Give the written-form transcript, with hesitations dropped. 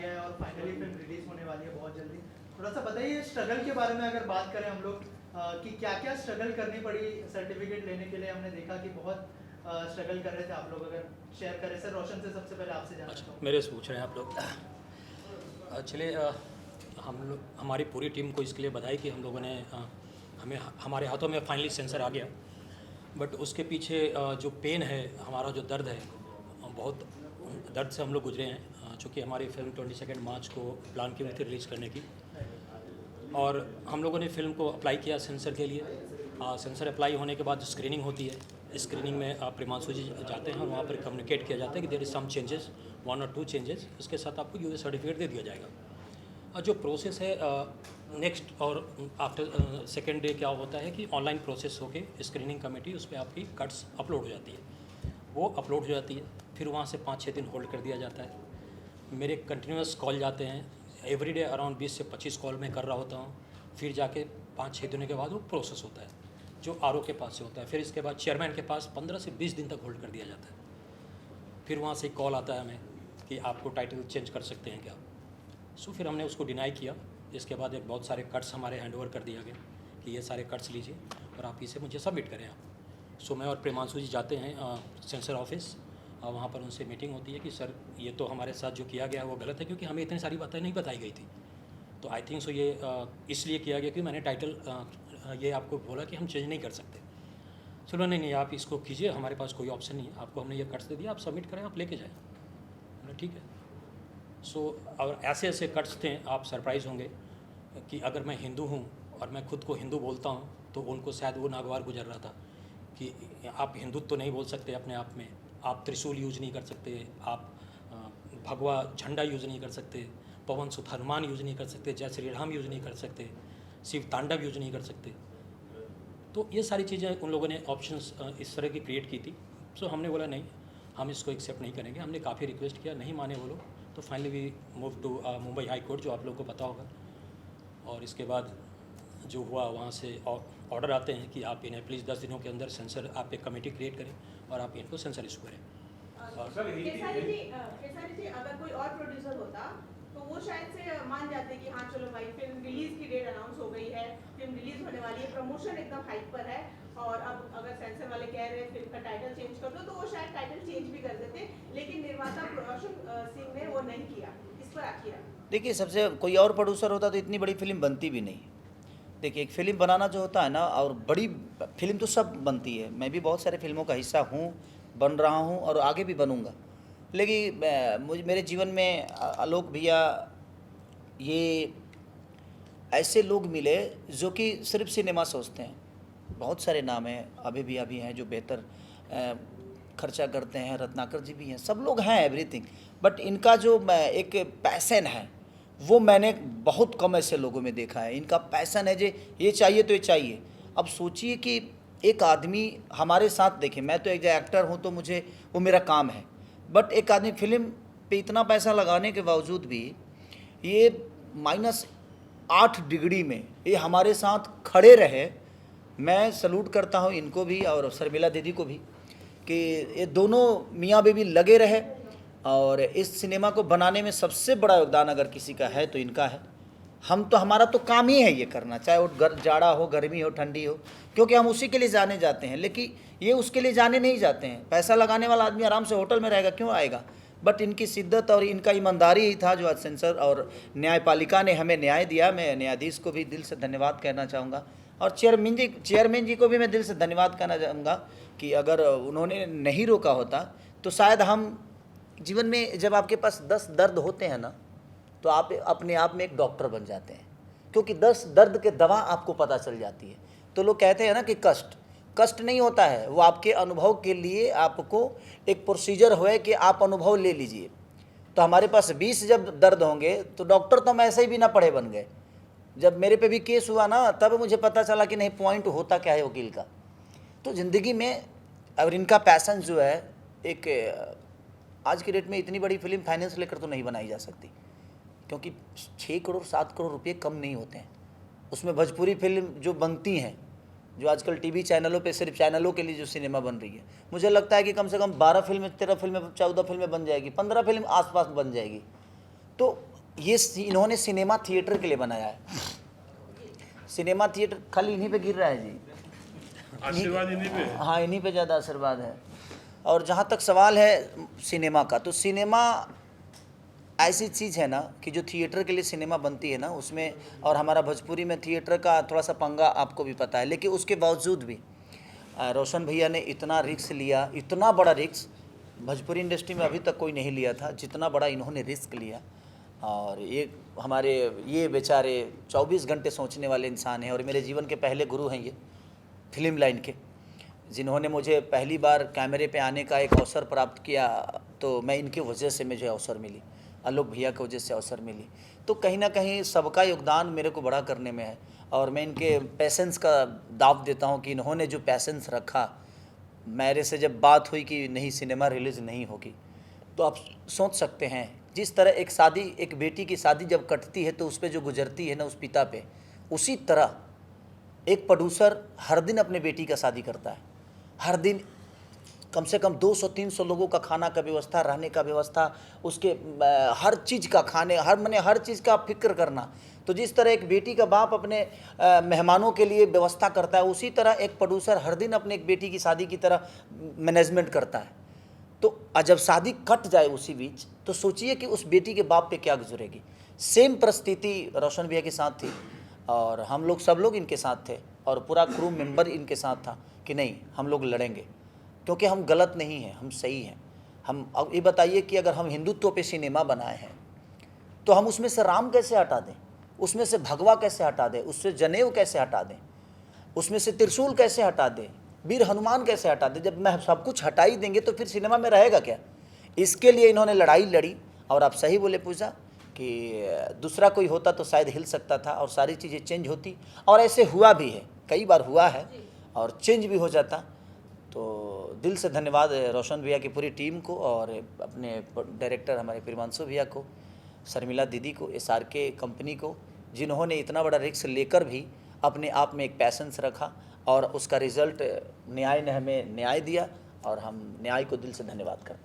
गया है और फाइनली फिल्म रिलीज होने वाली है बहुत जल्दी। थोड़ा सा बताइए स्ट्रगल के बारे में अगर बात करें हम लोग कि क्या क्या स्ट्रगल करनी पड़ी सर्टिफिकेट लेने के लिए। हमने देखा कि बहुत स्ट्रगल कर रहे थे आप लोग, अगर शेयर करें सर। रोशन से सबसे पहले आपसे जानना चाहूँगा। मेरे से पूछ रहे हैं आप लोग। चलिए, हम लोग हमारी पूरी टीम को इसके लिए बधाई कि हम लोगों ने हमें हमारे हाथों में फाइनली सेंसर आ गया। बट उसके पीछे जो पेन है, हमारा जो दर्द है, बहुत दर्द से हम लोग गुजरे हैं। चूँकि हमारी फिल्म 22 मार्च को प्लान की हुई थी रिलीज़ करने की, और हम लोगों ने फ़िल्म को अप्लाई किया सेंसर के लिए। सेंसर अप्लाई होने के बाद स्क्रीनिंग होती है। स्क्रीनिंग में प्रेमांशु जी जाते हैं और वहाँ पर कम्युनिकेट किया जाता है कि देयर इज़ सम चेंजेस, 1 और 2 चेंजेस, उसके साथ आपको यूएस सर्टिफिकेट दे दिया जाएगा। और जो प्रोसेस है नेक्स्ट और आफ्टर सेकेंड डे क्या होता है कि ऑनलाइन प्रोसेस होके स्क्रीनिंग कमेटी उस पर आपकी कट्स अपलोड हो जाती है। वो अपलोड हो जाती है, फिर वहाँ से 5-6 दिन होल्ड कर दिया जाता है। मेरे कंटिन्यूस कॉल जाते हैं, एवरी डे अराउंड 20 से 25 कॉल मैं कर रहा होता हूँ। फिर जाके 5-6 दिनों के बाद वो प्रोसेस होता है, जो आरओ के पास से होता है। फिर इसके बाद चेयरमैन के पास 15 से 20 दिन तक होल्ड कर दिया जाता है। फिर वहाँ से कॉल आता है हमें कि आपको टाइटल चेंज कर सकते हैं क्या। सो फिर हमने उसको डिनाई किया। इसके बाद एक बहुत सारे कट्स हमारे हैंडओवर कर दिया गया कि ये सारे कट्स लीजिए और आप इसे मुझे सबमिट करें आप। सो मैं और प्रेमांशु जी जाते हैं सेंसर ऑफिस। वहाँ पर उनसे मीटिंग होती है कि सर ये तो हमारे साथ जो किया गया है वो गलत है, क्योंकि हमें इतनी सारी बातें नहीं बताई गई थी। तो आई थिंक सो ये इसलिए किया गया कि मैंने टाइटल ये आपको बोला कि हम चेंज नहीं कर सकते। चलो नहीं आप इसको कीजिए, हमारे पास कोई ऑप्शन नहीं है। आपको हमने ये कट्स दे दिया, आप सबमिट करें, आप लेके जाएँ। हमने ठीक है। सो और ऐसे ऐसे कट्स थे, आप सरप्राइज़ होंगे कि अगर मैं हिंदू हूँ और मैं खुद को हिंदू बोलता हूँ तो उनको शायद वो नागवार गुजर रहा था कि आप हिंदुत्व तो नहीं बोल सकते अपने आप में, आप त्रिशूल यूज नहीं कर सकते, आप भगवा झंडा यूज़ नहीं कर सकते, पवन सुत हनुमान यूज़ नहीं कर सकते, जय श्री राम यूज़ नहीं कर सकते, शिव तांडव यूज़ नहीं कर सकते। तो ये सारी चीज़ें उन लोगों ने ऑप्शंस इस तरह की क्रिएट की थी। सो हमने बोला नहीं, हम इसको एक्सेप्ट नहीं करेंगे। हमने काफ़ी रिक्वेस्ट किया, नहीं माने वो लोग। तो finally we move to Mumbai high court, जो आप लोगों को पता होगा। और इसके बाद जो हुआ, वहाँ से ऑर्डर आते हैं कि आप इन्हें प्लीज़ 10 दिनों के अंदर सेंसर, आप एक कमेटी क्रिएट करें और आप इनको सेंसर इशू करें। खेसारी जी, अगर कोई और प्रोड्यूसर होता तो वो शायद से मान जाते कि हाँ चलो भाई फिल्म रिलीज की डेट अनाउंस हो गई है, फिल्म रिलीज होने वाली है, प्रमोशन एकदम हाइप पर है, और अब अगर सेंसर वाले कह रहे हैं फिल्म का टाइटल चेंज कर दो, तो वो शायद टाइटल चेंज भी कर देते। लेकिन निर्माता रोशन सिंह ने वो नहीं किया। इस पर आखिर देखिए, सबसे कोई और प्रोड्यूसर होता तो इतनी बड़ी फिल्म बनती भी नहीं। देखिए, एक फ़िल्म बनाना जो होता है ना, और बड़ी फिल्म तो सब बनती है। मैं भी बहुत सारे फिल्मों का हिस्सा हूँ, बन रहा हूँ और आगे भी बनूँगा। लेकिन मुझे मेरे जीवन में आलोक भैया ये ऐसे लोग मिले जो कि सिर्फ सिनेमा सोचते हैं। बहुत सारे नाम हैं, अभी हैं जो बेहतर खर्चा करते हैं, रत्नाकर जी भी हैं, सब लोग हैं, एवरीथिंग। बट इनका जो एक पैसन है वो मैंने बहुत कम ऐसे लोगों में देखा है। इनका पैसन है, जे ये चाहिए तो ये चाहिए। अब सोचिए कि एक आदमी हमारे साथ, देखिए मैं तो एक एक्टर हूँ तो मुझे वो मेरा काम है, बट एक आदमी फिल्म पे इतना पैसा लगाने के बावजूद भी ये -8 डिग्री में ये हमारे साथ खड़े रहे। मैं सल्यूट करता हूँ इनको भी और शर्मिला दीदी को भी कि ये दोनों मियाँ बीवी लगे रहे, और इस सिनेमा को बनाने में सबसे बड़ा योगदान अगर किसी का है तो इनका है। हम तो, हमारा तो काम ही है ये करना, चाहे वो जाड़ा हो, गर्मी हो, ठंडी हो, क्योंकि हम उसी के लिए जाने जाते हैं। लेकिन ये उसके लिए जाने नहीं जाते हैं। पैसा लगाने वाला आदमी आराम से होटल में रहेगा, क्यों आएगा। बट इनकी शिद्दत और इनका ईमानदारी ही था जो आज सेंसर और न्यायपालिका ने हमें न्याय दिया। मैं न्यायाधीश को भी दिल से धन्यवाद कहना चाहूँगा, और चेयरमैन जी को भी मैं दिल से धन्यवाद कहना चाहूँगा कि अगर उन्होंने नहीं रोका होता तो शायद हम जीवन में, जब आपके पास 10 दर्द होते हैं ना, तो आप अपने आप में एक डॉक्टर बन जाते हैं, क्योंकि 10 दर्द के दवा आपको पता चल जाती है। तो लोग कहते हैं ना कि कष्ट नहीं होता है, वो आपके अनुभव के लिए आपको एक प्रोसीजर है कि आप अनुभव ले लीजिए। तो हमारे पास 20 जब दर्द होंगे तो डॉक्टर तो हम ऐसे ही बिना पढ़े बन गए। जब मेरे पे भी केस हुआ ना, तब मुझे पता चला कि नहीं, पॉइंट होता क्या है वकील का। तो ज़िंदगी में, और इनका पैसन जो है, एक आज की डेट में इतनी बड़ी फिल्म फाइनेंस लेकर तो नहीं बनाई जा सकती, क्योंकि 6 करोड़ 7 करोड़ रुपये कम नहीं होते हैं। उसमें भोजपुरी फिल्म जो बनती हैं, जो आजकल टीवी चैनलों पे सिर्फ चैनलों के लिए जो सिनेमा बन रही है, मुझे लगता है कि कम से कम 12 फिल्में, 13 फिल्में, 14 फिल्में बन जाएगी, 15 फिल्म आसपास बन जाएगी। तो ये इन्होंने सिनेमा थिएटर के लिए बनाया है। सिनेमा थिएटर खाली इन्हीं पे गिर रहा है जी, आशीर्वाद इन्हीं पे। हाँ इन्हीं पे ज़्यादा आशीर्वाद है। और जहाँ तक सवाल है सिनेमा का, तो सिनेमा ऐसी चीज़ है ना कि जो थिएटर के लिए सिनेमा बनती है ना उसमें, और हमारा भोजपुरी में थिएटर का थोड़ा सा पंगा आपको भी पता है, लेकिन उसके बावजूद भी रोशन भैया ने इतना रिस्क लिया, इतना बड़ा रिस्क भोजपुरी इंडस्ट्री में अभी तक कोई नहीं लिया था जितना बड़ा इन्होंने रिस्क लिया। और ये हमारे ये बेचारे 24 घंटे सोचने वाले इंसान हैं, और मेरे जीवन के पहले गुरु हैं ये फिल्म लाइन के, जिन्होंने मुझे पहली बार कैमरे पे आने का एक अवसर प्राप्त किया, तो मैं इनकी वजह से मुझे अवसर मिली, आलोक भैया की वजह से अवसर मिली। तो कहीं ना कहीं सबका योगदान मेरे को बड़ा करने में है, और मैं इनके पैसेंस का दाव देता हूँ कि इन्होंने जो पैसेंस रखा। मेरे से जब बात हुई कि नहीं सिनेमा रिलीज़ नहीं होगी, तो आप सोच सकते हैं जिस तरह एक शादी, एक बेटी की शादी जब कटती है तो उस पर जो गुजरती है ना उस पिता पे, उसी तरह एक प्रोड्यूसर हर दिन अपने बेटी का शादी करता है। हर दिन कम से कम 200-300 लोगों का खाना का व्यवस्था, रहने का व्यवस्था, उसके हर चीज़ का खाने, हर चीज़ का फिक्र करना। तो जिस तरह एक बेटी का बाप अपने मेहमानों के लिए व्यवस्था करता है, उसी तरह एक प्रोड्यूसर हर दिन अपने एक बेटी की शादी की तरह मैनेजमेंट करता है। तो जब शादी कट जाए उसी बीच, तो सोचिए कि उस बेटी के बाप पे क्या गुजरेगी। सेम परिस्थिति रोशन भैया के साथ थी, और हम लोग सब लोग इनके साथ थे, और पूरा क्रू मेंबर इनके साथ था कि नहीं हम लोग लड़ेंगे, क्योंकि हम गलत नहीं हैं, हम सही हैं। हम अब ये बताइए कि अगर हम हिंदुत्व पे सिनेमा बनाए हैं तो हम उसमें से राम कैसे हटा दें, उसमें से भगवा कैसे हटा दें, उससे जनेऊ कैसे हटा दें, उसमें से त्रिशूल कैसे हटा दें, वीर हनुमान कैसे हटा दें। जब मैं सब कुछ हटा ही देंगे तो फिर सिनेमा में रहेगा क्या। इसके लिए इन्होंने लड़ाई लड़ी, और आप सही बोले पूजा कि दूसरा कोई होता तो शायद हिल सकता था और सारी चीज़ें चेंज होती, और ऐसे हुआ भी है, कई बार हुआ है और चेंज भी हो जाता। तो दिल से धन्यवाद रोशन भैया की पूरी टीम को, और अपने डायरेक्टर हमारे प्रियांशु भैया को, शर्मिला दीदी को, SRK कंपनी को, जिन्होंने इतना बड़ा रिस्क लेकर भी अपने आप में एक पैसेंस रखा, और उसका रिज़ल्ट न्याय ने हमें न्याय दिया, और हम न्याय को दिल से धन्यवाद करते हैं।